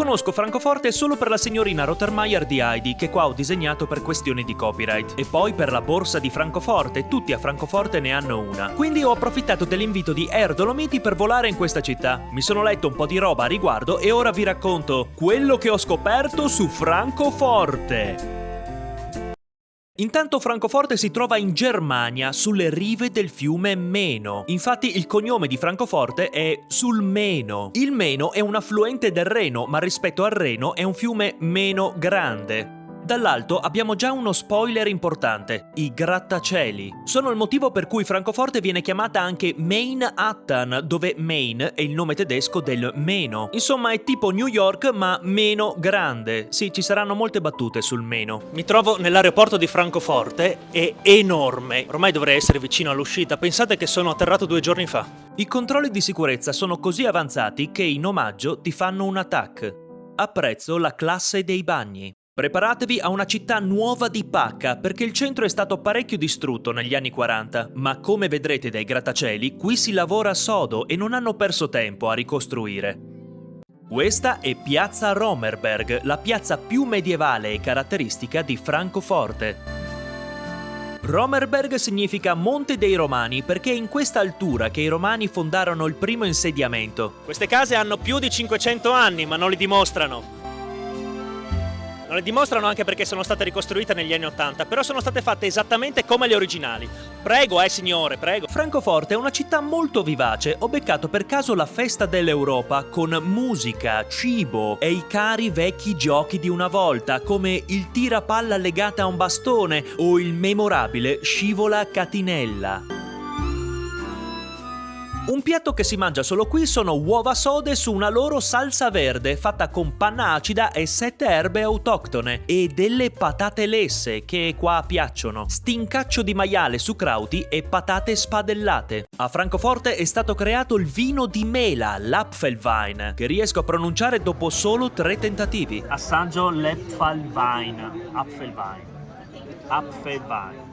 Conosco Francoforte solo per la signorina Rottermeier di Heidi, che qua ho disegnato per questioni di copyright, e poi per la borsa di Francoforte, tutti a Francoforte ne hanno una. Quindi ho approfittato dell'invito di Air Dolomiti per volare in questa città. Mi sono letto un po' di roba a riguardo e ora vi racconto quello che ho scoperto su Francoforte. Intanto Francoforte si trova in Germania, sulle rive del fiume Meno. Infatti il cognome di Francoforte è sul Meno. Il Meno è un affluente del Reno, ma rispetto al Reno è un fiume meno grande. Dall'alto abbiamo già uno spoiler importante: i grattacieli. Sono il motivo per cui Francoforte viene chiamata anche Manhattan, dove Main è il nome tedesco del meno. Insomma, è tipo New York ma meno grande. Sì, ci saranno molte battute sul meno. Mi trovo nell'aeroporto di Francoforte, è enorme. Ormai dovrei essere vicino all'uscita, pensate che sono atterrato 2 giorni fa. I controlli di sicurezza sono così avanzati che in omaggio ti fanno un attack. Apprezzo la classe dei bagni. Preparatevi a una città nuova di pacca, perché il centro è stato parecchio distrutto negli anni 40, ma come vedrete dai grattacieli, qui si lavora sodo e non hanno perso tempo a ricostruire. Questa è Piazza Romerberg, la piazza più medievale e caratteristica di Francoforte. Romerberg significa Monte dei Romani perché è in questa altura che i Romani fondarono il primo insediamento. Queste case hanno più di 500 anni, ma non li dimostrano. Non le dimostrano anche perché sono state ricostruite negli anni 80, però sono state fatte esattamente come le originali. Prego, signore, prego. Francoforte è una città molto vivace. Ho beccato per caso la festa dell'Europa con musica, cibo e i cari vecchi giochi di una volta, come il tirapalla legata a un bastone o il memorabile scivola catinella. Un piatto che si mangia solo qui sono uova sode su una loro salsa verde fatta con panna acida e 7 erbe autoctone e delle patate lesse che qua piacciono, stincaccio di maiale su crauti e patate spadellate. A Francoforte è stato creato il vino di mela, l'Apfelwein, che riesco a pronunciare dopo solo 3 tentativi. Assaggio l'Apfelwein. Apfelwein.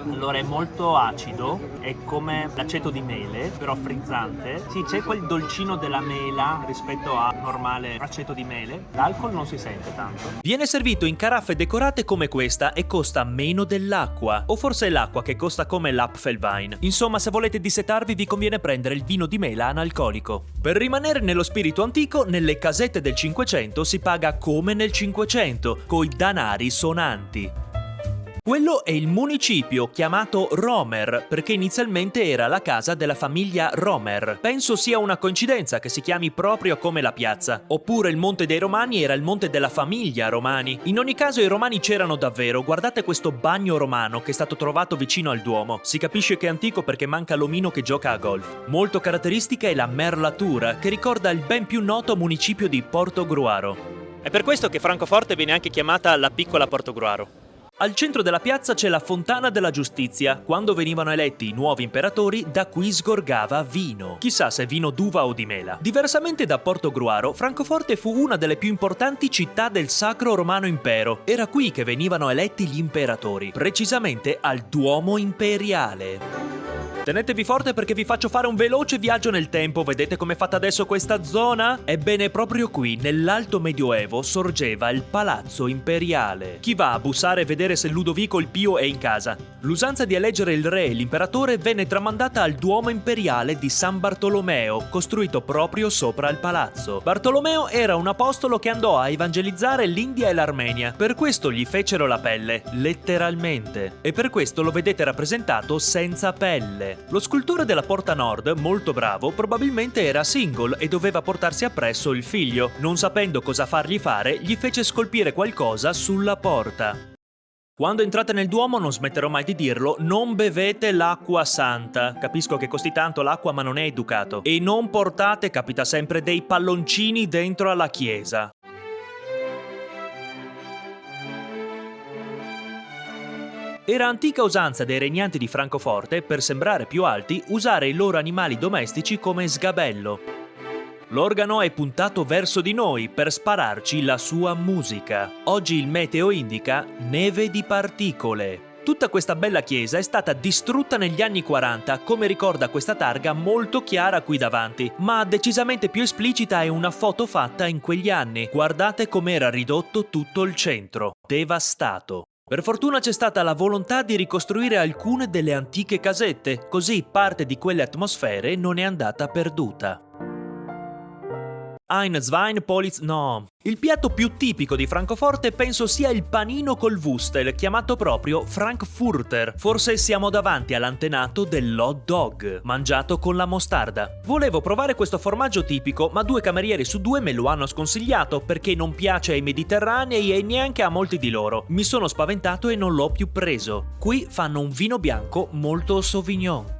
Allora è molto acido, è come l'aceto di mele, però frizzante. Sì, c'è quel dolcino della mela rispetto a normale aceto di mele. L'alcol non si sente tanto. Viene servito in caraffe decorate come questa e costa meno dell'acqua. O forse è l'acqua che costa come l'Apfelwein. Insomma, se volete dissetarvi vi conviene prendere il vino di mela analcolico. Per rimanere nello spirito antico, nelle casette del 500 si paga come nel 500, coi danari sonanti. Quello è il municipio, chiamato Romer, perché inizialmente era la casa della famiglia Romer. Penso sia una coincidenza che si chiami proprio come la piazza. Oppure il Monte dei Romani era il monte della famiglia Romani. In ogni caso i Romani c'erano davvero. Guardate questo bagno romano che è stato trovato vicino al Duomo. Si capisce che è antico perché manca l'omino che gioca a golf. Molto caratteristica è la merlatura, che ricorda il ben più noto municipio di Portogruaro. È per questo che Francoforte viene anche chiamata la piccola Portogruaro. Al centro della piazza c'è la Fontana della Giustizia. Quando venivano eletti i nuovi imperatori, da qui sgorgava vino. Chissà se vino d'uva o di mela. Diversamente da Portogruaro, Francoforte fu una delle più importanti città del Sacro Romano Impero. Era qui che venivano eletti gli imperatori, precisamente al Duomo Imperiale. Tenetevi forte perché vi faccio fare un veloce viaggio nel tempo. Vedete com'è fatta adesso questa zona? Ebbene, proprio qui, nell'Alto Medioevo, sorgeva il Palazzo Imperiale. Chi va a bussare e vedere se Ludovico il Pio è in casa? L'usanza di eleggere il re e l'imperatore venne tramandata al Duomo Imperiale di San Bartolomeo, costruito proprio sopra il palazzo. Bartolomeo era un apostolo che andò a evangelizzare l'India e l'Armenia. Per questo gli fecero la pelle, letteralmente. E per questo lo vedete rappresentato senza pelle. Lo scultore della porta nord, molto bravo, probabilmente era single e doveva portarsi appresso il figlio. Non sapendo cosa fargli fare, gli fece scolpire qualcosa sulla porta. Quando entrate nel Duomo, non smetterò mai di dirlo, non bevete l'acqua santa. Capisco che costi tanto l'acqua, ma non è educato. E non portate, capita sempre, dei palloncini dentro alla chiesa. Era antica usanza dei regnanti di Francoforte, per sembrare più alti, usare i loro animali domestici come sgabello. L'organo è puntato verso di noi per spararci la sua musica. Oggi il meteo indica neve di particole. Tutta questa bella chiesa è stata distrutta negli anni 40, come ricorda questa targa molto chiara qui davanti, ma decisamente più esplicita è una foto fatta in quegli anni. Guardate com'era ridotto tutto il centro, devastato. Per fortuna c'è stata la volontà di ricostruire alcune delle antiche casette, così parte di quelle atmosfere non è andata perduta. Ein Zwein Politz... no. Il piatto più tipico di Francoforte penso sia il panino col Wustel, chiamato proprio Frankfurter. Forse siamo davanti all'antenato dell'hot dog, mangiato con la mostarda. Volevo provare questo formaggio tipico, ma 2 camerieri su 2 me lo hanno sconsigliato perché non piace ai mediterranei e neanche a molti di loro. Mi sono spaventato e non l'ho più preso. Qui fanno un vino bianco molto Sauvignon.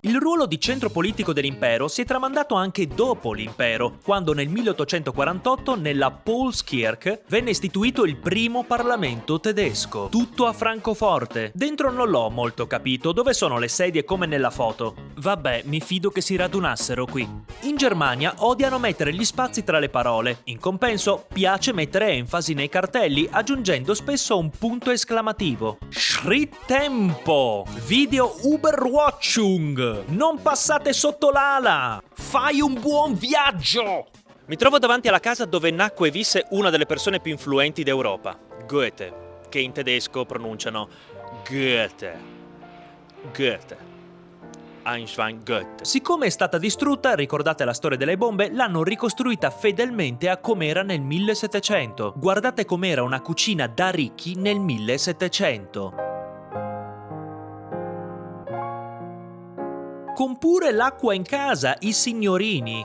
Il ruolo di centro politico dell'impero si è tramandato anche dopo l'impero, quando nel 1848 nella Paulskirche venne istituito il primo parlamento tedesco, tutto a Francoforte. Dentro non l'ho molto capito, dove sono le sedie come nella foto? Vabbè, mi fido che si radunassero qui. In Germania odiano mettere gli spazi tra le parole, in compenso piace mettere enfasi nei cartelli, aggiungendo spesso un punto esclamativo. Schritttempo! Video Überwachung! Non passate sotto l'ala! Fai un buon viaggio! Mi trovo davanti alla casa dove nacque e visse una delle persone più influenti d'Europa, Goethe, che in tedesco pronunciano Goethe. Goethe. Einstein Goethe. Siccome è stata distrutta, ricordate la storia delle bombe, l'hanno ricostruita fedelmente a com'era nel 1700. Guardate com'era una cucina da ricchi nel 1700. Con pure l'acqua in casa, i signorini.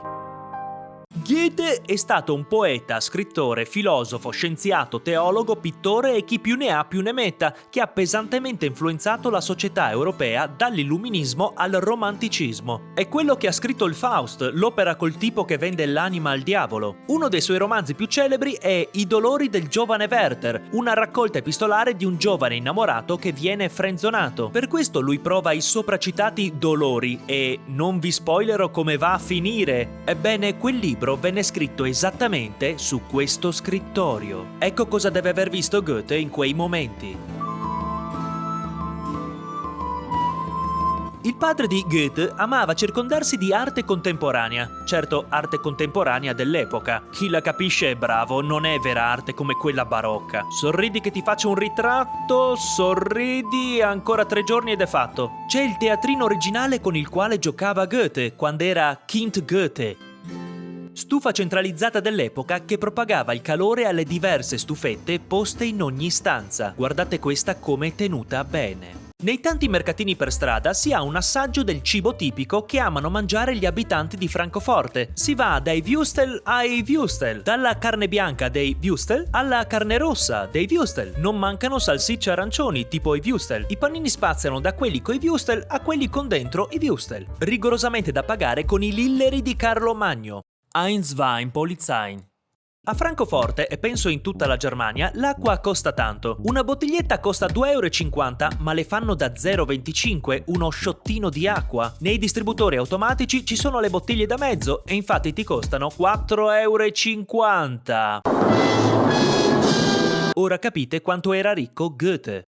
Goethe è stato un poeta, scrittore, filosofo, scienziato, teologo, pittore e chi più ne ha più ne metta, che ha pesantemente influenzato la società europea dall'illuminismo al romanticismo. È quello che ha scritto il Faust, l'opera col tipo che vende l'anima al diavolo. Uno dei suoi romanzi più celebri è I dolori del giovane Werther, una raccolta epistolare di un giovane innamorato che viene frenzonato. Per questo lui prova i sopracitati dolori e non vi spoilerò come va a finire. Ebbene, quel libro venne scritto esattamente su questo scrittorio. Ecco cosa deve aver visto Goethe in quei momenti. Il padre di Goethe amava circondarsi di arte contemporanea. Certo, arte contemporanea dell'epoca. Chi la capisce è bravo, non è vera arte come quella barocca. Sorridi che ti faccio un ritratto, sorridi, ancora 3 giorni ed è fatto. C'è il teatrino originale con il quale giocava Goethe quando era Kind Goethe. Stufa centralizzata dell'epoca che propagava il calore alle diverse stufette poste in ogni stanza. Guardate questa come è tenuta bene. Nei tanti mercatini per strada si ha un assaggio del cibo tipico che amano mangiare gli abitanti di Francoforte. Si va dai Würstel ai Würstel, dalla carne bianca dei Würstel alla carne rossa dei Würstel. Non mancano salsicce arancioni tipo i Würstel. I panini spaziano da quelli coi Würstel a quelli con dentro i Würstel. Rigorosamente da pagare con i lilleri di Carlo Magno. Ein Zwein Polizei. A Francoforte, e penso in tutta la Germania, l'acqua costa tanto. Una bottiglietta costa 2,50 €, ma le fanno da 0,25, uno sciottino di acqua. Nei distributori automatici ci sono le bottiglie da mezzo e infatti ti costano 4,50 €. Ora capite quanto era ricco Goethe.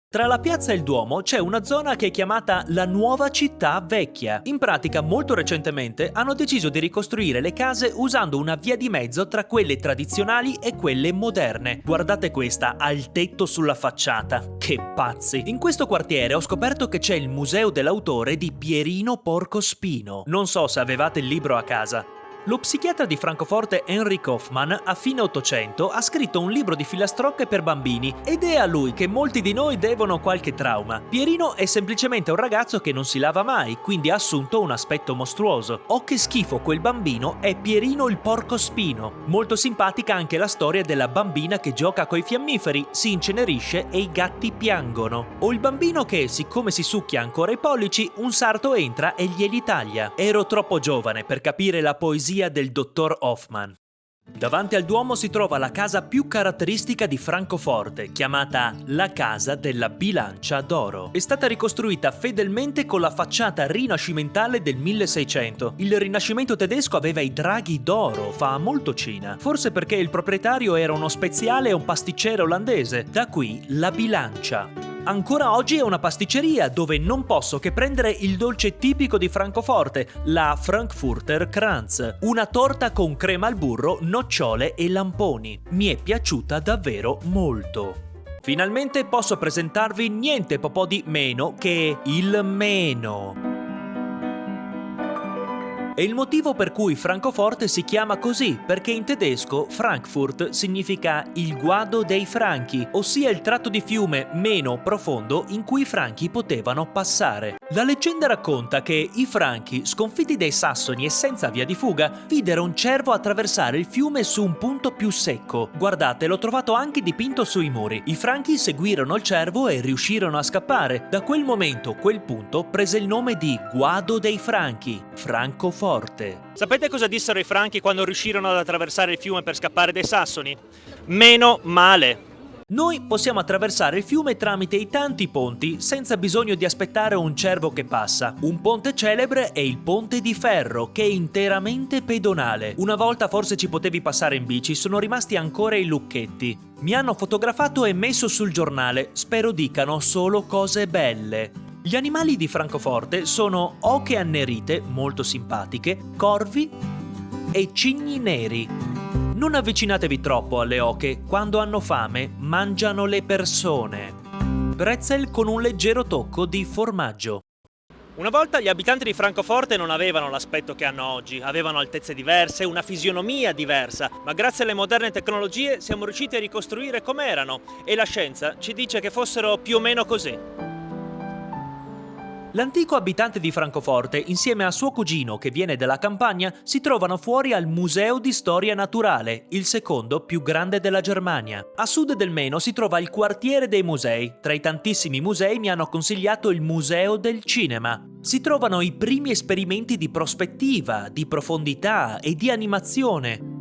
Tra la piazza e il Duomo c'è una zona che è chiamata la Nuova Città Vecchia. In pratica, molto recentemente hanno deciso di ricostruire le case usando una via di mezzo tra quelle tradizionali e quelle moderne. Guardate questa, ha il tetto sulla facciata. Che pazzi! In questo quartiere ho scoperto che c'è il museo dell'autore di Pierino Porcospino. Non so se avevate il libro a casa. Lo psichiatra di Francoforte Henry Kaufmann a fine Ottocento ha scritto un libro di filastrocche per bambini ed è a lui che molti di noi devono qualche trauma. Pierino è semplicemente un ragazzo che non si lava mai, quindi ha assunto un aspetto mostruoso. Oh che schifo quel bambino, è Pierino il Porcospino. Molto simpatica anche la storia della bambina che gioca coi fiammiferi, si incenerisce e i gatti piangono. O il bambino che, siccome si succhia ancora i pollici, un sarto entra e glieli taglia. Ero troppo giovane per capire la poesia del dottor Hoffmann. Davanti al Duomo si trova la casa più caratteristica di Francoforte, chiamata la Casa della Bilancia d'Oro. È stata ricostruita fedelmente con la facciata rinascimentale del 1600. Il Rinascimento tedesco aveva i draghi d'oro, fa molto Cina. Forse perché il proprietario era uno speziale e un pasticcere olandese, da qui la bilancia. Ancora oggi è una pasticceria dove non posso che prendere il dolce tipico di Francoforte, la Frankfurter Kranz, una torta con crema al burro, nocciole e lamponi. Mi è piaciuta davvero molto. Finalmente posso presentarvi niente po' di meno che il meno. E il motivo per cui Francoforte si chiama così, perché in tedesco Frankfurt significa il guado dei Franchi, ossia il tratto di fiume meno profondo in cui i Franchi potevano passare. La leggenda racconta che i Franchi, sconfitti dai Sassoni e senza via di fuga, videro un cervo attraversare il fiume su un punto più secco. Guardate, l'ho trovato anche dipinto sui muri. I Franchi seguirono il cervo e riuscirono a scappare. Da quel momento, quel punto prese il nome di Guado dei Franchi, Francoforte. Sapete cosa dissero i Franchi quando riuscirono ad attraversare il fiume per scappare dai Sassoni? Meno male. Noi possiamo attraversare il fiume tramite i tanti ponti senza bisogno di aspettare un cervo che passa. Un ponte celebre è il Ponte di Ferro, che è interamente pedonale. Una volta forse ci potevi passare in bici, sono rimasti ancora i lucchetti. Mi hanno fotografato e messo sul giornale, spero dicano solo cose belle. Gli animali di Francoforte sono oche annerite, molto simpatiche, corvi e cigni neri. Non avvicinatevi troppo alle oche, quando hanno fame mangiano le persone. Pretzel con un leggero tocco di formaggio. Una volta gli abitanti di Francoforte non avevano l'aspetto che hanno oggi, avevano altezze diverse, una fisionomia diversa, ma grazie alle moderne tecnologie siamo riusciti a ricostruire com'erano e la scienza ci dice che fossero più o meno così. L'antico abitante di Francoforte, insieme a suo cugino che viene dalla campagna, si trovano fuori al Museo di Storia Naturale, il secondo più grande della Germania. A sud del Meno si trova il quartiere dei musei. Tra i tantissimi musei mi hanno consigliato il Museo del Cinema. Si trovano i primi esperimenti di prospettiva, di profondità e di animazione.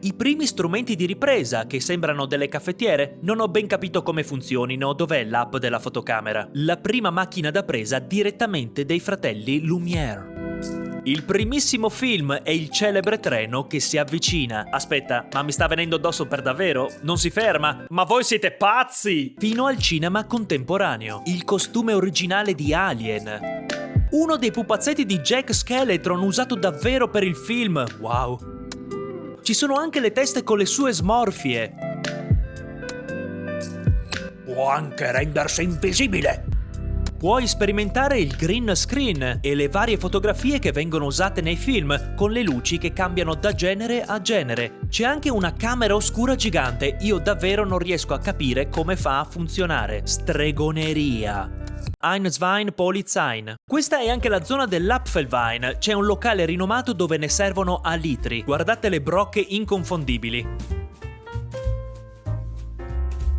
I primi strumenti di ripresa, che sembrano delle caffettiere, non ho ben capito come funzionino, dov'è l'app della fotocamera. La prima macchina da presa direttamente dei fratelli Lumière. Il primissimo film è il celebre treno che si avvicina. Aspetta, ma mi sta venendo addosso per davvero? Non si ferma? Ma voi siete pazzi! Fino al cinema contemporaneo. Il costume originale di Alien. Uno dei pupazzetti di Jack Skeleton usato davvero per il film. Wow! Ci sono anche le teste con le sue smorfie. Può anche rendersi invisibile. Puoi sperimentare il green screen e le varie fotografie che vengono usate nei film, con le luci che cambiano da genere a genere. C'è anche una camera oscura gigante, io davvero non riesco a capire come fa a funzionare. Stregoneria. Einzwein Polizein. Questa è anche la zona dell'Apfelwein, c'è un locale rinomato dove ne servono a litri. Guardate le brocche inconfondibili.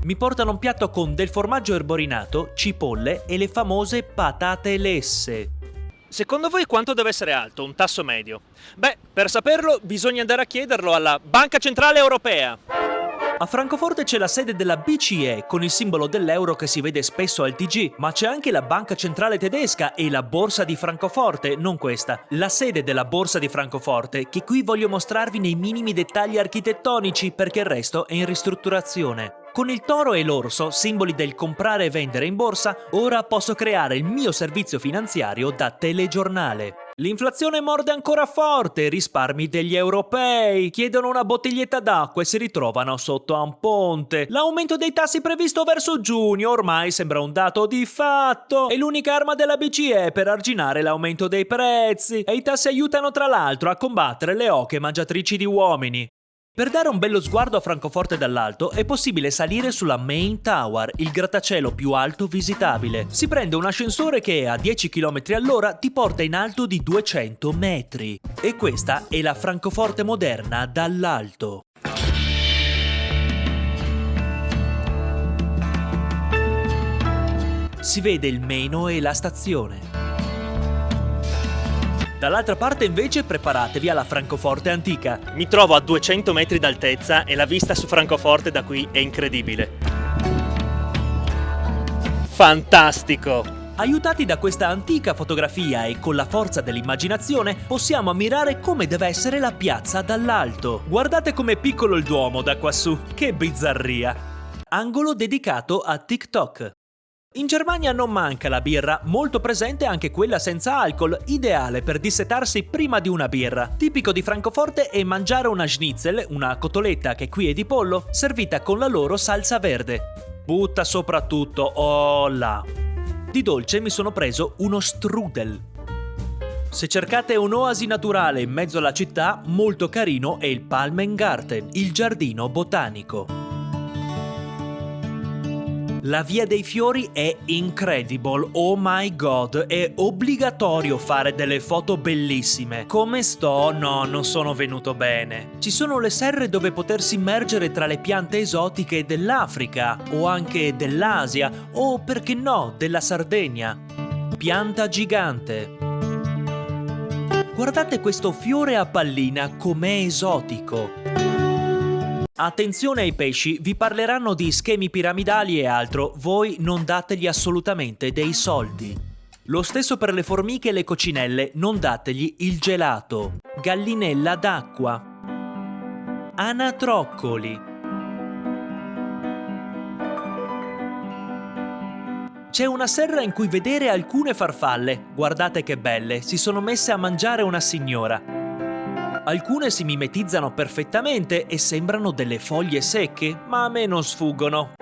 Mi portano un piatto con del formaggio erborinato, cipolle e le famose patate lesse. Secondo voi quanto deve essere alto un tasso medio? Beh, per saperlo bisogna andare a chiederlo alla Banca Centrale Europea. A Francoforte c'è la sede della BCE con il simbolo dell'euro che si vede spesso al TG, ma c'è anche la Banca Centrale Tedesca e la Borsa di Francoforte, non questa, la sede della Borsa di Francoforte, che qui voglio mostrarvi nei minimi dettagli architettonici perché il resto è in ristrutturazione. Con il toro e l'orso, simboli del comprare e vendere in borsa, ora posso creare il mio servizio finanziario da telegiornale. L'inflazione morde ancora forte, risparmi degli europei, chiedono una bottiglietta d'acqua e si ritrovano sotto a un ponte. L'aumento dei tassi previsto verso giugno ormai sembra un dato di fatto. È l'unica arma della BCE per arginare l'aumento dei prezzi e i tassi aiutano tra l'altro a combattere le oche mangiatrici di uomini. Per dare un bello sguardo a Francoforte dall'alto è possibile salire sulla Main Tower, il grattacielo più alto visitabile. Si prende un ascensore che a 10 km all'ora ti porta in alto di 200 metri. E questa è la Francoforte moderna dall'alto. Si vede il Meno e la stazione. Dall'altra parte invece preparatevi alla Francoforte antica. Mi trovo a 200 metri d'altezza e la vista su Francoforte da qui è incredibile. Fantastico! Aiutati da questa antica fotografia e con la forza dell'immaginazione possiamo ammirare come deve essere la piazza dall'alto. Guardate com'è piccolo il Duomo da quassù, che bizzarria! Angolo dedicato a TikTok. In Germania non manca la birra, molto presente anche quella senza alcol, ideale per dissetarsi prima di una birra. Tipico di Francoforte è mangiare una schnitzel, una cotoletta che qui è di pollo, servita con la loro salsa verde. Butta soprattutto, oh là! Di dolce mi sono preso uno strudel. Se cercate un'oasi naturale in mezzo alla città, molto carino è il Palmengarten, il giardino botanico. La Via dei Fiori è incredible, oh my god, è obbligatorio fare delle foto bellissime. Come sto? No, non sono venuto bene. Ci sono le serre dove potersi immergere tra le piante esotiche dell'Africa, o anche dell'Asia, o perché no, della Sardegna. Pianta gigante. Guardate questo fiore a pallina, com'è esotico. Attenzione ai pesci, vi parleranno di schemi piramidali e altro, voi non dategli assolutamente dei soldi. Lo stesso per le formiche e le coccinelle, non dategli il gelato. Gallinella d'acqua. Anatroccoli. C'è una serra in cui vedere alcune farfalle, guardate che belle, si sono messe a mangiare una signora. Alcune si mimetizzano perfettamente e sembrano delle foglie secche, ma a me non sfuggono.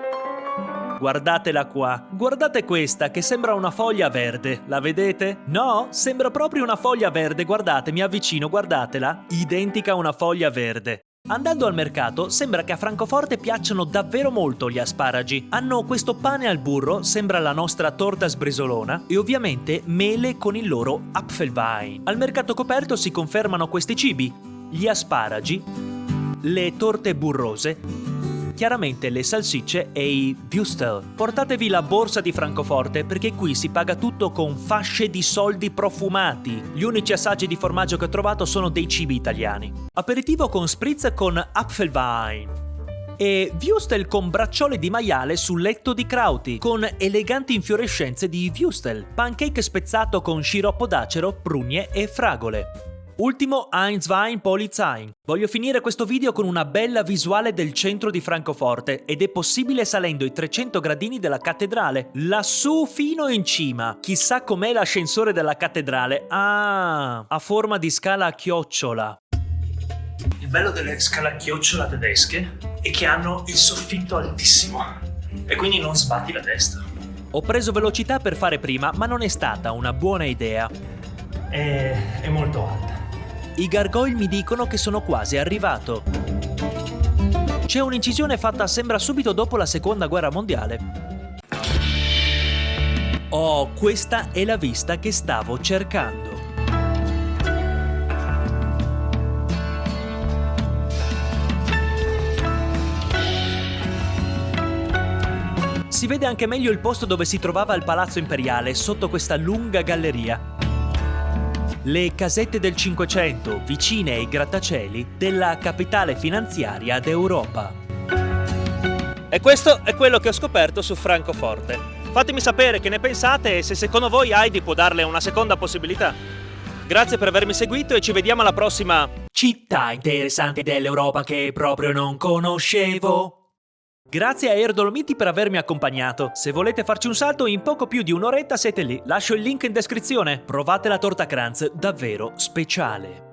Guardatela qua, guardate questa che sembra una foglia verde, la vedete? No, sembra proprio una foglia verde, guardate, mi avvicino, guardatela, identica a una foglia verde. Andando al mercato sembra che a Francoforte piacciono davvero molto gli asparagi. Hanno questo pane al burro, sembra la nostra torta sbrisolona, e ovviamente mele con il loro Apfelwein. Al mercato coperto si confermano questi cibi: gli asparagi, le torte burrose, chiaramente le salsicce e i Würstel. Portatevi la borsa di Francoforte perché qui si paga tutto con fasce di soldi profumati. Gli unici assaggi di formaggio che ho trovato sono dei cibi italiani. Aperitivo con spritz con Apfelwein. E Würstel con bracciole di maiale sul letto di Krauti, con eleganti infiorescenze di Würstel. Pancake spezzato con sciroppo d'acero, prugne e fragole. Ultimo Heinzwein Polizei. Voglio finire questo video con una bella visuale del centro di Francoforte ed è possibile salendo i 300 gradini della cattedrale, lassù fino in cima. Chissà com'è l'ascensore della cattedrale. Ah, a forma di scala a chiocciola. Il bello delle scale a chiocciola tedesche è che hanno il soffitto altissimo e quindi non sbatti la testa. Ho preso velocità per fare prima, ma non è stata una buona idea. È molto alta. I gargoyle mi dicono che sono quasi arrivato. C'è un'incisione fatta sembra subito dopo la seconda guerra mondiale. Oh, questa è la vista che stavo cercando. Si vede anche meglio il posto dove si trovava il Palazzo Imperiale, sotto questa lunga galleria. Le casette del Cinquecento, vicine ai grattacieli della capitale finanziaria d'Europa. E questo è quello che ho scoperto su Francoforte. Fatemi sapere che ne pensate e se secondo voi Heidi può darle una seconda possibilità. Grazie per avermi seguito e ci vediamo alla prossima città interessante dell'Europa che proprio non conoscevo. Grazie a Air Dolomiti per avermi accompagnato. Se volete farci un salto in poco più di un'oretta siete lì. Lascio il link in descrizione. Provate la torta Kranz, davvero speciale.